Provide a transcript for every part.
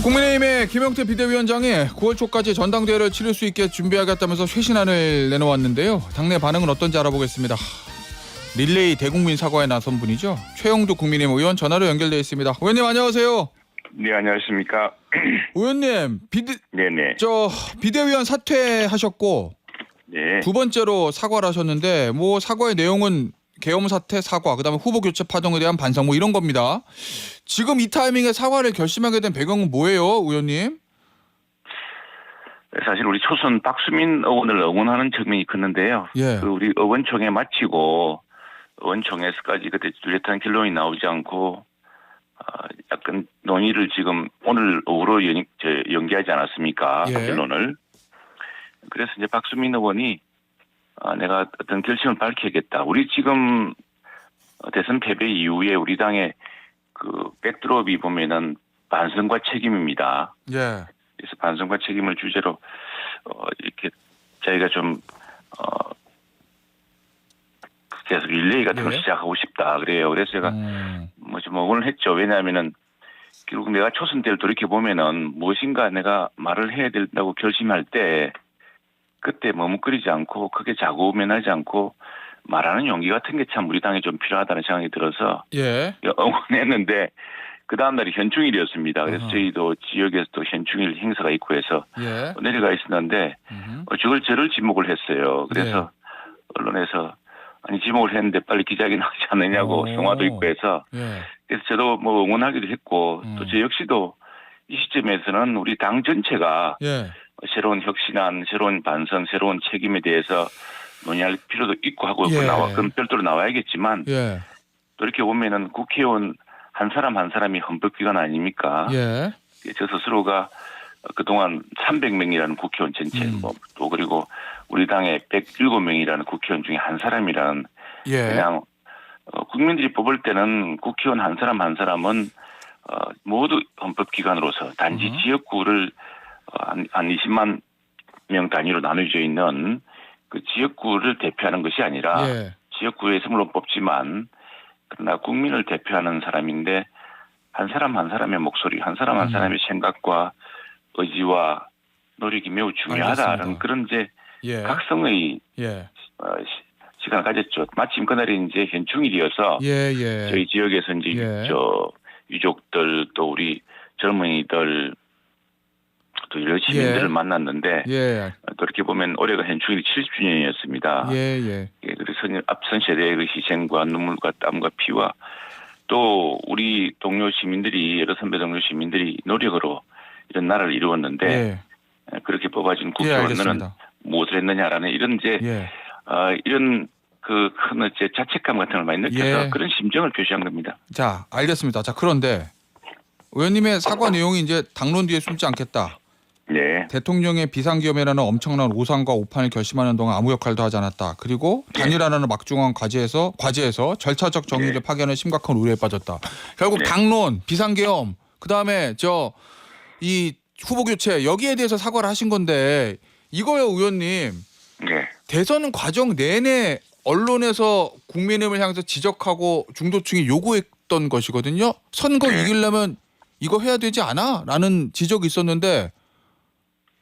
국민의힘의 김영태 비대위원장이 9월 초까지 전당대회를 치를 수 있게 준비하겠다면서 쇄신안을 내놓았는데요. 당내 반응은 어떤지 알아보겠습니다. 릴레이 대국민 사과에 나선 분이죠. 최영두 국민의힘 의원 전화로 연결되어 있습니다. 의원님 안녕하세요. 네, 안녕하십니까. 의원님 네네. 비대위원 사퇴하셨고 네. 두 번째로 사과를 하셨는데 뭐 사과의 내용은 계엄 사태 사과, 그다음에 후보 교체 파동에 대한 반성 뭐 이런 겁니다. 지금 이 타이밍에 사과를 결심하게 된 배경은 뭐예요, 의원님? 사실 우리 초선 박수민 의원을 응원하는 측면이 컸는데요. 예. 그 우리 의원총회 마치고 의원총회에서까지 그때 뚜렷한 결론이 나오지 않고 약간 논의를 지금 오늘 오후로 연기하지 않았습니까? 예. 결론을. 그래서 이제 박수민 의원이 내가 어떤 결심을 밝혀야겠다. 우리 지금 대선 패배 이후에 우리 당의 그 백드롭이 보면은 반성과 책임입니다. 예. 그래서 반성과 책임을 주제로 이렇게 저희가 좀 계속 릴레이 같은 걸 시작하고 싶다 그래요. 그래서 제가 뭐 좀 응원을 했죠. 왜냐하면은 결국 내가 초선 때를 돌이켜 보면은 무엇인가 내가 말을 해야 된다고 결심할 때 그때 머뭇거리지 않고 크게 자고면하지 않고 말하는 용기 같은 게 참 우리 당에 좀 필요하다는 생각이 들어서 예. 응원했는데 그 다음 날이 현충일이었습니다. 그래서 저희도 지역에서도 현충일 행사가 있고 해서 예. 내려가 있었는데 저를 지목을 했어요. 그래서 언론에서 아니 지목을 했는데 빨리 기자회견 하지 않느냐고 성화도 있고 해서 그래서 저도 뭐 응원하기도 했고 또 저 역시도 이 시점에서는 우리 당 전체가 새로운 혁신안, 새로운 반성, 새로운 책임에 대해서 논의할 필요도 있고 하고 그건 별도로 나와야겠지만 또 이렇게 보면은 국회의원 한 사람 한 사람이 헌법기관 아닙니까? 저 스스로가 그동안 300명이라는 국회의원 전체 또 그리고 우리 당의 107명이라는 국회의원 중에 한 사람이라는 그냥 국민들이 뽑을 때는 국회의원 한 사람 한 사람은 모두 헌법기관으로서 단지 지역구를 한 20만 명 단위로 나눠져 있는 그 지역구를 대표하는 것이 아니라 지역구에서 물론 뽑지만 그러나 국민을 대표하는 사람인데 한 사람 한 사람의 목소리, 한 사람 한 사람의 생각과 의지와 노력이 매우 중요하다는 그런 이제 각성의 시간을 가졌죠. 마침 그날이 이제 현충일이어서 저희 지역에서 이제 유족들 또 우리 젊은이들 또 여러 시민들을 만났는데 그렇게 보면 올해가 현충일이 70주년이었습니다. 그래서 앞선 세대의 그 희생과 눈물과 땀과 피와 또 우리 동료 시민들이 여러 선배 동료 시민들이 노력으로 이런 나라를 이루었는데 그렇게 뽑아진 국회의원들은 무엇을 했느냐라는 이런 이제 이런 그 큰 자책감 같은 걸 많이 느껴서 그런 심정을 표시한 겁니다. 자, 알겠습니다. 자, 그런데 의원님의 사과 내용이 이제 당론 뒤에 숨지 않겠다. 대통령의 비상기업이라는 엄청난 오산과 오판을 결심하는 동안 아무 역할도 하지 않았다. 그리고 단일화라는 막중한 과제에서 절차적 정의를 파괴하는 심각한 우려에 빠졌다. 결국 당론, 비상계엄, 그다음에 이 후보 교체 여기에 대해서 사과를 하신 건데 이거요, 의원님. 대선 과정 내내 언론에서 국민의힘을 향해서 지적하고 중도층이 요구했던 것이거든요. 선거 이기려면 이거 해야 되지 않아? 라는 지적이 있었는데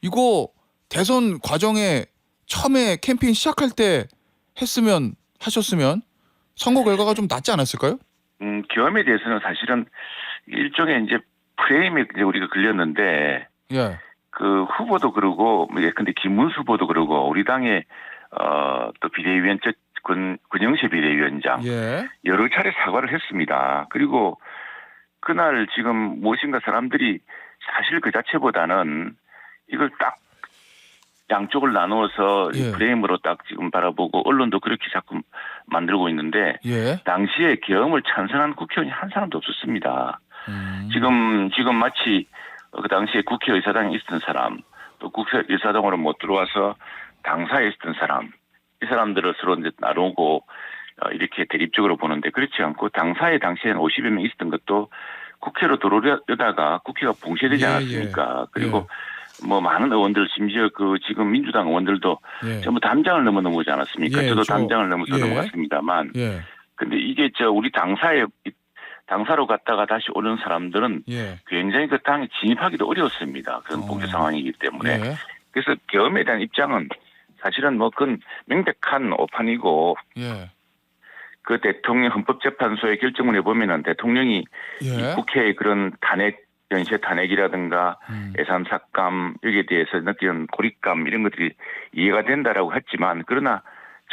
이거 대선 과정에 처음에 캠페인 시작할 때 하셨으면 선거 결과가 좀 낫지 않았을까요? 계엄에 대해서는 사실은 일종의 이제 프레임에 이제 우리가 걸렸는데 그 후보도 그러고 근데 김문수 후보도 그러고 우리 당의 또 비대위원 권영세 비대위원장 여러 차례 사과를 했습니다. 그리고 그날 지금 무엇인가 사람들이 사실 그 자체보다는 이걸 딱 양쪽을 나누어서 프레임으로 딱 지금 바라보고 언론도 그렇게 자꾸 만들고 있는데 당시에 계엄을 찬성한 국회의원이 한 사람도 없었습니다. 지금 마치 그 당시에 국회의사당에 있었던 사람 또 국회의사당으로 못 들어와서 당사에 있었던 사람 이 사람들을 서로 이제 나누고 이렇게 대립적으로 보는데 그렇지 않고 당사에 당시에는 50여 명 있었던 것도 국회로 들어오려다가 국회가 봉쇄되지 않았습니까? 그리고 뭐 많은 의원들 심지어 그 지금 민주당 의원들도 전부 담장을 넘어오지 않았습니까? 저도 담장을 넘어서 넘어갔습니다만 근데 이게 우리 당사에 당사로 갔다가 다시 오는 사람들은 예. 굉장히 그 당에 진입하기도 어려웠습니다. 그런 봉쇄 상황이기 때문에. 예. 그래서 계엄에 대한 입장은 사실은 뭐 그건 명백한 오판이고 예. 그 대통령 헌법재판소의 결정문에 보면은 대통령이 예. 이 국회의 그런 탄핵, 연쇄 탄핵이라든가 예산 삭감 여기에 대해서 느끼는 고립감 이런 것들이 이해가 된다라고 했지만 그러나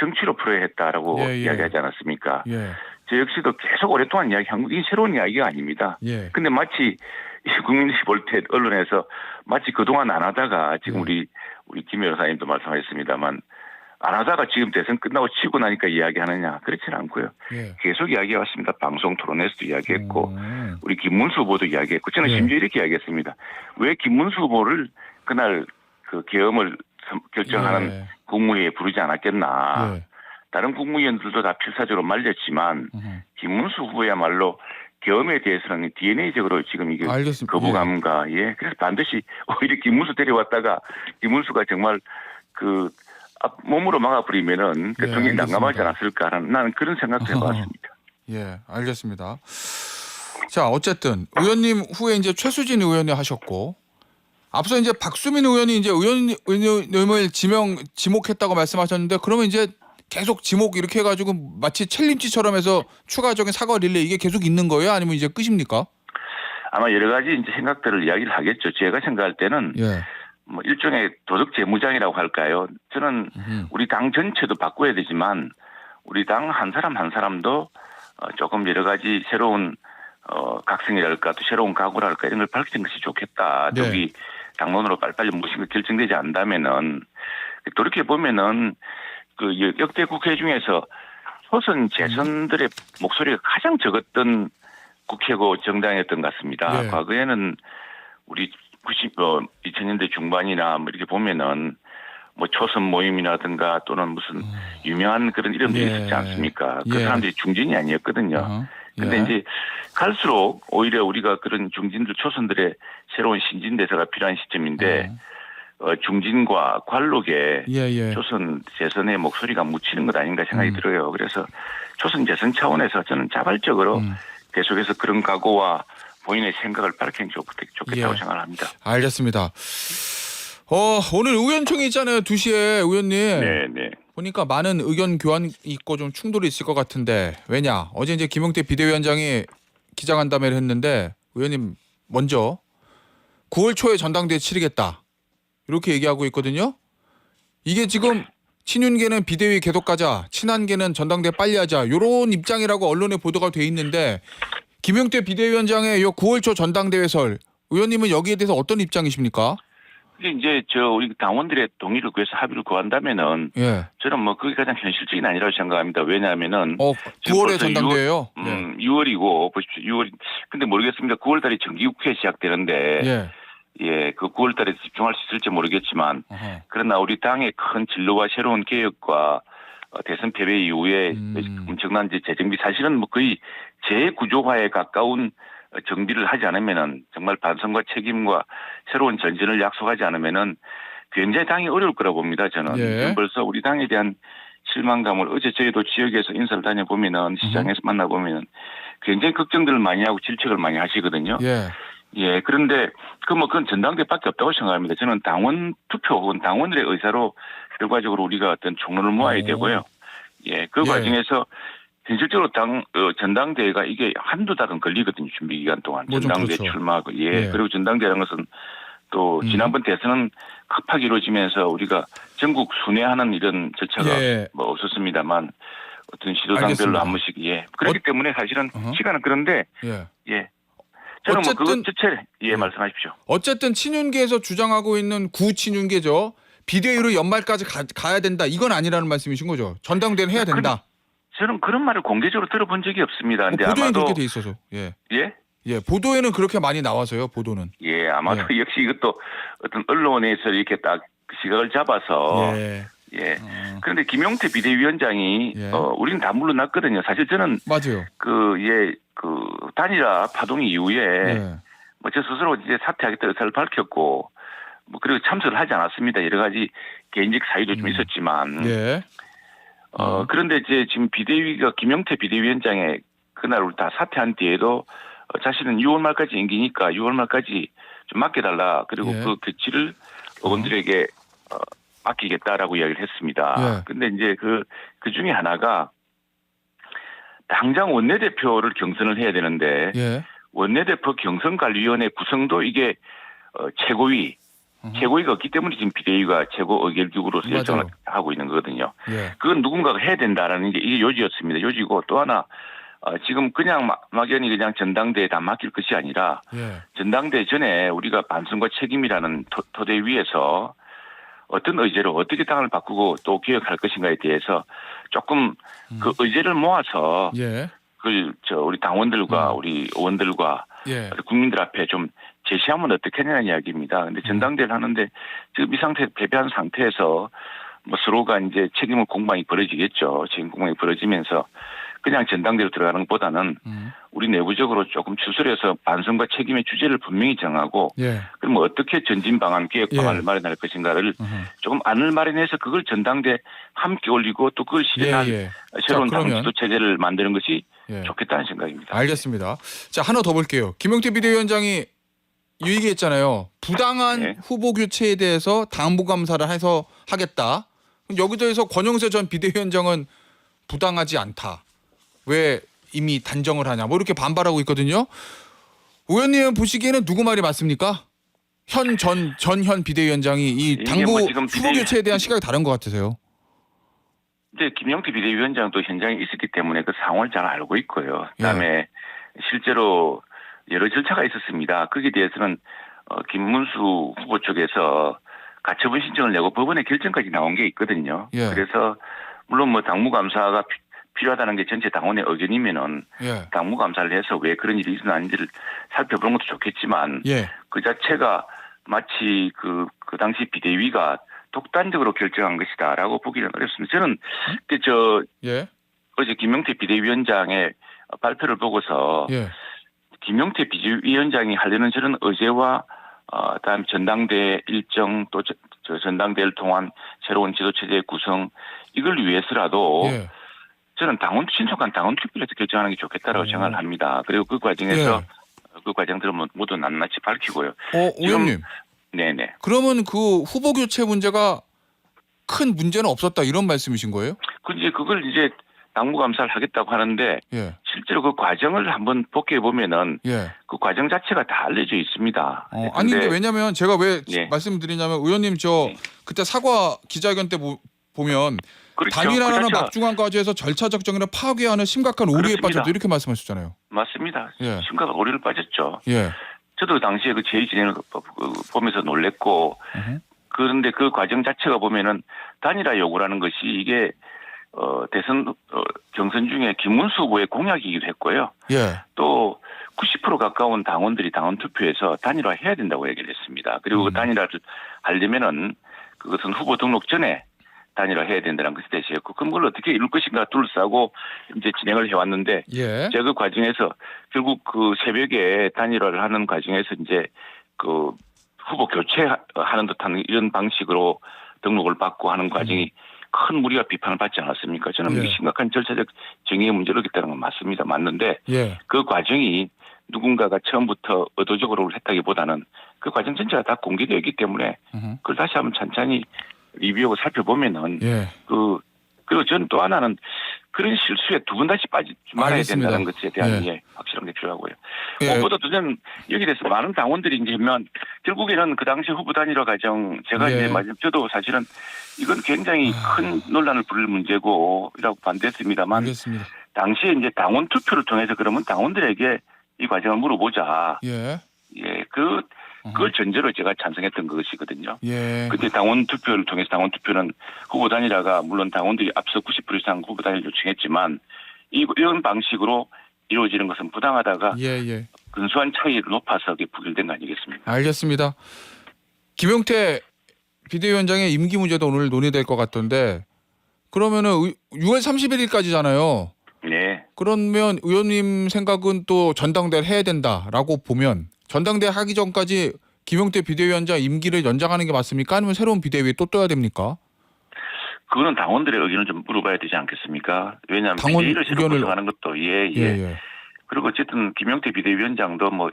정치로 풀어야 했다라고 예, 예. 이야기하지 않았습니까? 예. 저 역시도 계속 오랫동안 이야기한 거, 이게 새로운 이야기가 아닙니다. 예. 근데 마치 국민들이 볼 때 언론에서 마치 그동안 안 하다가 지금 우리 김 여사님도 말씀하셨습니다만 안 하다가 지금 대선 끝나고 치고 나니까 이야기하느냐 그렇지는 않고요. 예. 계속 이야기해왔습니다. 방송 토론에서도 이야기했고 우리 김문수 후보도 이야기했고 저는 예. 심지어 이렇게 이야기했습니다. 왜 김문수 후보를 그날 그 계엄을 결정하는 예. 국무회의에 부르지 않았겠나. 예. 다른 국무위원들도 다 필사적으로 말렸지만 김문수 후보야말로 계엄에 대해서는 DNA적으로 지금 이게 알겠습니다. 거부감과 그래서 반드시 오히려 김문수 데려왔다가 김문수가 정말 그 몸으로 막아버리면은 대통령이 난감하지 않았을까라는 나는 그런 생각도 해봤습니다. 예, 알겠습니다. 자, 어쨌든 의원님 후에 이제 최수진 의원이 하셨고 앞서 이제 박수민 의원이 이제 의원님을 지목했다고 말씀하셨는데 그러면 이제 계속 지목 이렇게 해가지고 마치 챌린지처럼 해서 추가적인 사과 릴레이 이게 계속 있는 거예요? 아니면 이제 끝입니까? 아마 여러 가지 이제 생각들을 이야기를 하겠죠. 제가 생각할 때는 뭐 일종의 도덕 재무장이라고 할까요? 저는 우리 당 전체도 바꿔야 되지만 우리 당 한 사람 한 사람도 조금 여러 가지 새로운 각성이랄까 또 새로운 각오랄까 이런 걸 밝히는 것이 좋겠다. 네. 여기 당론으로 빨리빨리 무엇인가 결정되지 않다면은 돌이켜 보면은 그 역대 국회 중에서 초선 재선들의 목소리가 가장 적었던 국회고 정당이었던 것 같습니다. 네. 과거에는 우리 2000년대 중반이나 뭐 이렇게 보면은 뭐 초선 모임이라든가 또는 무슨 유명한 그런 이름들이 있었지 않습니까? 그 사람들이 중진이 아니었거든요. 근데 이제 갈수록 오히려 우리가 그런 중진들 초선들의 새로운 신진 대사가 필요한 시점인데 중진과 관록에 초선 재선의 목소리가 묻히는 것 아닌가 생각이 들어요. 그래서 초선 재선 차원에서 저는 자발적으로 계속해서 그런 각오와 본인의 생각을 밝히는 게 좋겠다고 생각합니다. 알겠습니다. 오늘 의원총회 있잖아요. 2시에 의원님. 네. 보니까 많은 의견 교환이 있고 좀 충돌이 있을 것 같은데 왜냐? 어제 이제 김용태 비대위원장이 기자간담회를 했는데 의원님 먼저 9월 초에 전당대회 치르겠다. 이렇게 얘기하고 있거든요. 이게 지금 친윤계는 비대위 계속 가자. 친한계는 전당대회 빨리 하자. 이런 입장이라고 언론에 보도가 돼 있는데 김용태 비대위원장의 이 9월 초 전당대회설 의원님은 여기에 대해서 어떤 입장이십니까? 이제 우리 당원들의 동의를 구해서 합의를 구한다면은 저는 뭐 그게 가장 현실적인 아니라고 생각합니다. 왜냐하면은 9월에 전당대회요. 6월이고 보십시오. 6월 근데 모르겠습니다. 9월달에 정기국회 시작되는데 그 9월달에 집중할 수 있을지 모르겠지만 그러나 우리 당의 큰 진로와 새로운 개혁과 대선 패배 이후에 엄청난 재정비 사실은 뭐 거의 재구조화에 가까운 정비를 하지 않으면은 정말 반성과 책임과 새로운 전진을 약속하지 않으면은 굉장히 당이 어려울 거라고 봅니다. 저는 지금 벌써 우리 당에 대한 실망감을 어제 저희도 지역에서 인사를 다녀보면은 시장에서 만나보면은 굉장히 걱정들을 많이 하고 질책을 많이 하시거든요. 그런데 그건 전당대회밖에 없다고 생각합니다. 저는 당원 투표 혹은 당원들의 의사로 결과적으로 우리가 어떤 총론을 모아야 되고요. 그 과정에서 현실적으로 전당대회가 이게 한두 달은 걸리거든요. 준비 기간 동안. 전당대회 출마하고. 그리고 전당대회라는 것은 또 지난번 대선은 급하게 이루어지면서 우리가 전국 순회하는 이런 절차가 뭐 없었습니다만 어떤 시도당별로 한 번씩. 그렇기 때문에 사실은 시간은 그런데 저는 어쨌든, 뭐 그것 말씀하십시오. 어쨌든 친윤계에서 주장하고 있는 구친윤계죠. 비대위로 연말까지 가야 된다. 이건 아니라는 말씀이신 거죠. 전당대회는 해야 된다. 저는 그런 말을 공개적으로 들어본 적이 없습니다. 근데 보도에는 아마도 그렇게 돼 있어서. 보도에는 그렇게 많이 나와서요. 보도는. 아마도 역시 이것도 어떤 언론에서 이렇게 딱 시각을 잡아서. 그런데 김용태 비대위원장이 우리는 다 물러났거든요. 사실 저는 맞아요. 그 단일화 파동 이후에 뭐 저 스스로 이제 사퇴하겠다 의사를 밝혔고 뭐 그리고 참석을 하지 않았습니다. 여러 가지 개인적 사유도 좀 있었지만. 그런데 이제 지금 비대위가 김용태 비대위원장의 그날 우리 다 사퇴한 뒤에도 자신은 6월 말까지 임기니까 6월 말까지 좀 맡겨달라. 그리고 예. 그 교치를 의원들에게 맡기겠다라고 이야기를 했습니다. 근데 이제 그 중에 하나가 당장 원내대표를 경선을 해야 되는데 예. 원내대표 경선관리위원회 구성도 이게 최고위가 없기 때문에 지금 비대위가 최고 의결기구로서 결정을 하고 있는 거거든요. 예. 그건 누군가가 해야 된다라는 이게 요지였습니다. 요지고 또 하나 지금 그냥 막연히 그냥 전당대회에 다 맡길 것이 아니라 예. 전당대회 전에 우리가 반성과 책임이라는 토대 위에서 어떤 의제로 어떻게 당을 바꾸고 또 개혁할 것인가에 대해서 조금 그 의제를 모아서 예. 우리 당원들과 우리 의원들과 예. 국민들 앞에 좀 제시하면 어떻겠냐는 이야기입니다. 근데 전당대회를 하는데 지금 이 상태 패배한 상태에서 뭐 서로가 이제 책임을 공방이 벌어지겠죠. 책임 공방이 벌어지면서 그냥 전당대회로 들어가는 것보다는 우리 내부적으로 조금 추스려서 반성과 책임의 주제를 분명히 정하고 그럼 어떻게 전진 방안, 개혁 방안을 마련할 것인가를 조금 안을 마련해서 그걸 전당대회 함께 올리고 또 그걸 실현할 새로운 당지도 체제를 만드는 것이 좋겠다는 생각입니다. 알겠습니다. 자, 하나 더 볼게요. 김용태 비대위원장이 이 얘기했잖아요. 부당한 후보 교체에 대해서 당부 감사를 해서 하겠다. 여기저기서 권영세 전 비대위원장은 부당하지 않다. 왜 이미 단정을 하냐. 뭐 이렇게 반발하고 있거든요. 의원님 보시기에는 누구 말이 맞습니까? 전현 비대위원장이 이 당부 후보 교체에 대한 시각이 다른 것 같으세요? 이제 김용태 비대위원장도 현장에 있었기 때문에 그 상황을 잘 알고 있고요. 그다음에 실제로 여러 절차가 있었습니다. 거기에 대해서는 김문수 후보 쪽에서 가처분 신청을 내고 법원의 결정까지 나온 게 있거든요. 그래서 물론 뭐 당무감사가 필요하다는 게 전체 당원의 의견이면은 당무감사를 해서 왜 그런 일이 있었는지를 살펴보는 것도 좋겠지만 그 자체가 마치 그 당시 비대위가 독단적으로 결정한 것이다라고 보기는 어렵습니다. 저는 어제 김용태 비대위원장의 발표를 보고서 김용태 비대위원장이 하려는 저런 의제와 다음 전당대 일정 또 전당대회를 통한 새로운 지도체제의 구성 이걸 위해서라도 저는 신속한 당원 투표에서 결정하는 게 좋겠다라고 생각을 합니다. 그리고 그 과정에서 그 과정들을 모두 낱낱이 밝히고요. 의원님. 네네. 그러면 그 후보 교체 문제가 큰 문제는 없었다 이런 말씀이신 거예요? 그걸 이제 당무감사를 하겠다고 하는데 실제로 그 과정을 한번 복귀해 보면은 그 과정 자체가 다 알려져 있습니다. 아니 근데 왜냐하면 제가 왜 말씀드리냐면 의원님 그때 사과 기자회견 때 보면 단일화라는 막중한 과제에서 절차적 정의를 파괴하는 심각한 오류에 빠졌다 이렇게 말씀하셨잖아요. 맞습니다. 심각한 오류를 빠졌죠. 저도 당시에 그 제2진행을 보면서 놀랬고 그런데 그 과정 자체가 보면은 단일화 요구라는 것이 이게 대선 경선 중에 김문수 후보의 공약이기도 했고요. 또 90% 가까운 당원들이 당원 투표에서 단일화 해야 된다고 얘기를 했습니다. 그리고 그 단일화를 하려면은 그것은 후보 등록 전에 단일화 해야 된다는 것이 대시했고 그럼 그걸 어떻게 이룰 것인가 둘러싸고 이제 진행을 해왔는데 제가 그 과정에서 결국 그 새벽에 단일화를 하는 과정에서 이제 그 후보 교체하는 듯한 이런 방식으로 등록을 받고 하는 과정이 큰 무리와 비판을 받지 않았습니까? 저는 심각한 절차적 정의의 문제로 있다는 건 맞습니다. 맞는데 그 과정이 누군가가 처음부터 의도적으로 했다기보다는 그 과정 전체가 다 공개되어 있기 때문에 그걸 다시 한번 천천히 리뷰하고 살펴보면은 그리고 저는 또 하나는 그런 실수에 두 번 다시 빠지지 말아야 된다는 것에 대한 확실한 게 필요하고요. 무엇보다도 저는 여기에 대해서 많은 당원들이 이제 결국에는 그 당시 후보 단일화 과정 제가 이제 저도 사실은 이건 굉장히 큰 논란을 부를 문제고 이라고 반대했습니다만 당시에 이제 당원 투표를 통해서 그러면 당원들에게 이 과정을 물어보자. 그걸 전제로 제가 찬성했던 것이거든요. 그때 당원 투표를 통해서 당원 투표는 후보 단일화가 물론 당원들이 앞서 90% 이상 후보 단일화 요청했지만 이런 방식으로 이루어지는 것은 부당하다가 근소한 차이를 높아서 부결된 거 아니겠습니까? 알겠습니다. 김용태 비대위원장의 임기 문제도 오늘 논의될 것 같던데 그러면은 6월 31일까지잖아요. 그러면 의원님 생각은 또 전당대회를 해야 된다라고 보면 전당대회 하기 전까지 김용태 비대위원장 임기를 연장하는 게 맞습니까? 아니면 새로운 비대위에 또 떠야 됩니까? 그거는 당원들의 의견을 좀 물어봐야 되지 않겠습니까? 왜냐하면 당원 비대위를 새로 구성하는 것도 그리고 어쨌든 김용태 비대위원장도 뭐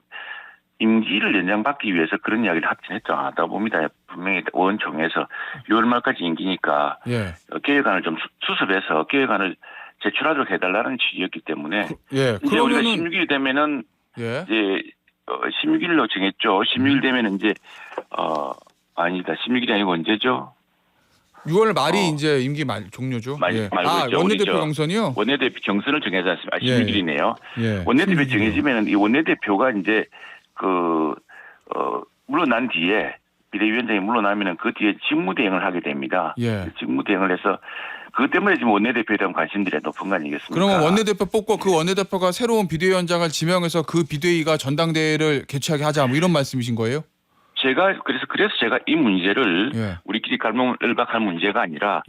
임기를 연장받기 위해서 그런 이야기를 확진했지 않았다고 봅니다. 분명히 의원총회에서 6월 말까지 임기니까 계획안을 좀 수습해서 계획안을 제출하도록 해달라는 취지였기 때문에 이제 우리가 16일이 되면은 이제 16일로 정했죠. 16일 되면 이제 아니다. 16일이 아니고 언제죠? 6월 말이 이제 임기 종료죠. 말고 원내대표 경선이요? 원내대표 경선을 정하지 않습니까? 16일이네요. 원내대표 16일. 정해지면 이 원내대표가 이제 물러난 뒤에 비대위원장이 물러나면은 그 뒤에 직무대행을 하게 됩니다. 직무대행을 해서 그것 때문에 지금 원내대표에 대한 관심들이 높은 거 아니겠습니까? 그러면 원내대표 뽑고 그 원내대표가 새로운 비대위원장을 지명해서 그 비대위가 전당대회를 개최하게 하자 뭐 이런 말씀이신 거예요? 그래서 제가 이 문제를 우리끼리 갈목을박할 문제가 아니라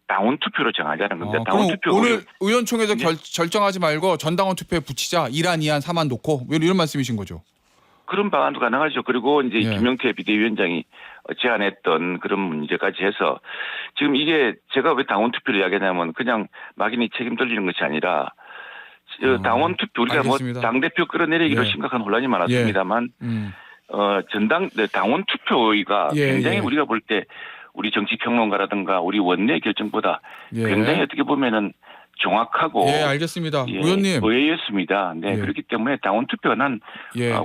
당원 투표로 정하자는 겁니다. 당원 투표 오늘 의원총회에서 결정하지 말고 전당원 투표에 붙이자. 1안, 2안, 3안 놓고 이런 말씀이신 거죠? 그런 방안도 가능하죠. 그리고 이제 김용태 비대위원장이 제안했던 그런 문제까지 해서 지금 이게 제가 왜 당원 투표를 이야기하냐면 그냥 막연히 책임 돌리는 것이 아니라 당원 투표 우리가 알겠습니다. 뭐 당대표 끌어내리기로 심각한 혼란이 많았습니다만 당원 투표가 굉장히 우리가 볼 때 우리 정치평론가라든가 우리 원내 결정보다 굉장히 어떻게 보면은 정확하고 알겠습니다. 의원님 의외였습니다. 그렇기 때문에 당원 투표가 난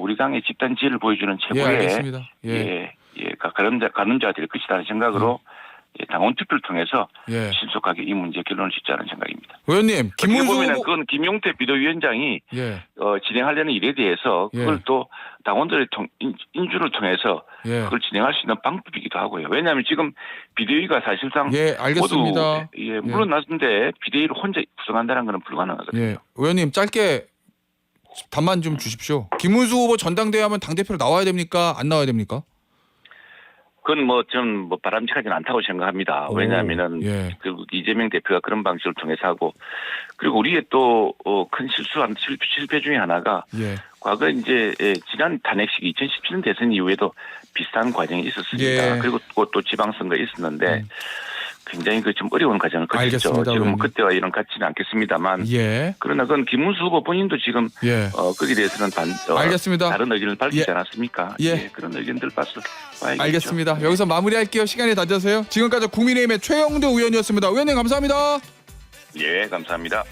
우리 당의 집단 지혜를 보여주는 최고의 알겠습니다. 가늠자가 될 것이라는 생각으로 당원 투표를 통해서 신속하게 이 문제 결론을 짓자는 생각입니다. 의원님, 보면은 그건 김용태 비대위원장이 진행하려는 일에 대해서 그걸 또 당원들의 인주를 통해서 그걸 진행할 수 있는 방법이기도 하고요. 왜냐하면 지금 비대위가 사실상 알겠습니다. 모두 물러났는데 비대위를 혼자 구성한다는 것은 불가능하거든요. 의원님 짧게 답만 좀 주십시오. 김문수 후보 전당대회 하면 당대표로 나와야 됩니까? 안 나와야 됩니까? 그건 좀 바람직하지는 않다고 생각합니다. 왜냐하면은 결국 이재명 대표가 그런 방식을 통해서 하고 그리고 우리의 또 큰 실패 중에 하나가 과거 이제 지난 탄핵식이 2017년 대선 이후에도 비슷한 과정이 있었습니다. 그리고 또 지방선거 있었는데 굉장히 좀 어려운 과정을 거쳤죠. 지금 그때와 이런 같지는 않겠습니다만 그러나 그건 김문수 후보 본인도 지금 거기에 대해서는 알겠습니다. 다른 의견을 밝히지 않았습니까? 그런 의견들 봐서 봐야겠죠. 알겠습니다. 여기서 마무리할게요. 시간이 다 돼서요. 지금까지 국민의힘의 최영두 의원이었습니다. 의원님 감사합니다. 감사합니다.